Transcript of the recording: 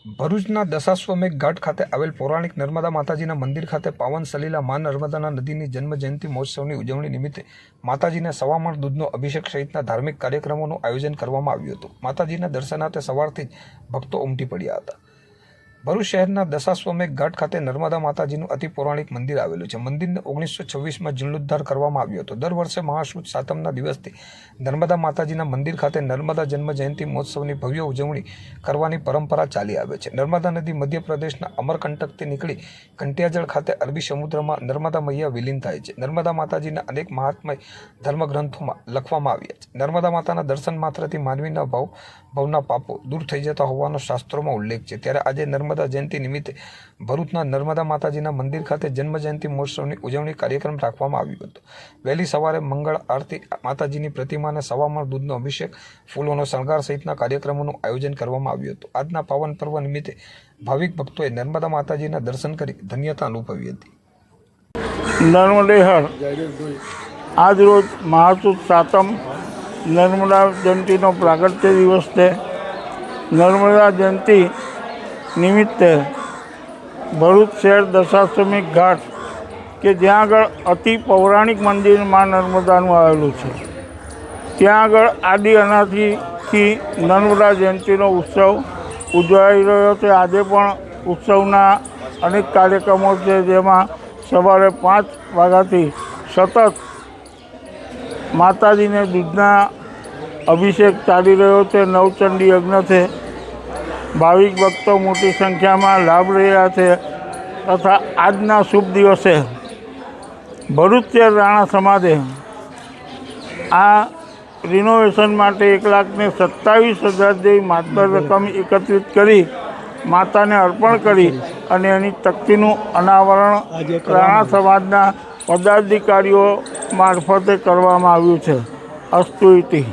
ભરૂચના દશાશ્વમેઘ ઘાટ ખાતે આવેલ પૌરાણિક નર્મદા માતાજીના મંદિર ખાતે પાવન સલીલા મા નર્મદાના નદીની જન્મ જયંતિ મહોત્સવની ઉજવણી નિમિત્તે માતાજીને સવામણ દૂધનો અભિષેક સહિતના ધાર્મિક કાર્યક્રમોનું આયોજન કરવામાં આવ્યું હતું। માતાજીના દર્શનાર્થે સવારથી જ ભક્તો ઉમટી પડ્યા હતા। ભરૂચ શહેરના દશાશ્વમેઘ ઘાટ ખાતે નર્મદા માતાજીનું અતિ પૌરાણિક મંદિર આવેલું છે। મંદિરને 1926માં જીર્ણોદ્ધાર કરવામાં આવ્યો હતો। દર વર્ષે મહાસુદ સાતમના દિવસથી નર્મદા માતાજીના મંદિર ખાતે નર્મદા જન્મ જયંતિ મહોત્સવની ભવ્ય ઉજવણી કરવાની પરંપરા ચાલી આવે છે। નર્મદા નદી મધ્યપ્રદેશના અમરકંટકથી નીકળી કંટિયાજળ ખાતે અરબી સમુદ્રમાં નર્મદા મૈયા વિલીન થાય છે। નર્મદા માતાજીના અનેક મહાત્મય ધર્મગ્રંથોમાં લખવામાં આવ્યા છે। નર્મદા માતાના દર્શન માત્રથી માનવીના ભવના પાપો દૂર થઈ જતા હોવાનો શાસ્ત્રોમાં ઉલ્લેખ છે। ત્યારે આજે નર્મદા જયંતિ નિમિત્તે ભરૂચના નર્મદા માતાજીના મંદિર ખાતે જન્મ જયંતિ મહોત્સવની ઉજવણી કાર્યક્રમ રાખવામાં આવ્યો હતો। વહેલી સવારે મંગળ આરતી, માતાજીની પ્રતિમાને સવામણ દૂધનો અભિષેક, ફૂલોનો શણગાર સહિતના કાર્યક્રમોનું આયોજન કરવામાં આવ્યું હતું। આજના પાવન પર્વ નિમિત્તે ભાવિક ભક્તોએ નર્મદા માતાજીના દર્શન કરી ધન્યતા અનુભવી હતી। નર્મદેહર આજરોજ મહાસુદ સાતમ નર્મદા જયંતિનો પ્રાગટ્ય દિવસ છે। નર્મદા જયંતિ નિમિત્તે ભરૂચ શહેર દશાશ્વમેઘ ઘાટ કે જ્યાં આગળ અતિ પૌરાણિક મંદિર મા નર્મદાનું આવેલું છે, ત્યાં આગળ આદિ અનાદિથી નર્મદા જયંતિનો ઉત્સવ ઉજવાઈ રહ્યો છે। આજે પણ ઉત્સવના અનેક કાર્યક્રમો છે, જેમાં સવારે 5 વાગ્યાથી સતત માતાજીને દૂધના અભિષેક ચાલી રહ્યો છે। નવચંડી યજ્ઞ છે। ભાવિક ભક્તો મોટી સંખ્યામાં લાભ રહ્યા છે તથા આજના શુભ દિવસે ભરૂચ શહેર રાણા સમાજે આ રિનોવેશન માટે 1,27,000 જેવી માતબર રકમ એકત્રિત કરી માતાને અર્પણ કરી અને એની તકતીનું અનાવરણ રાણા સમાજના પદાધિકારીઓ મારફતે કરવામાં આવ્યું છે। અસ્તુ ઇતિ।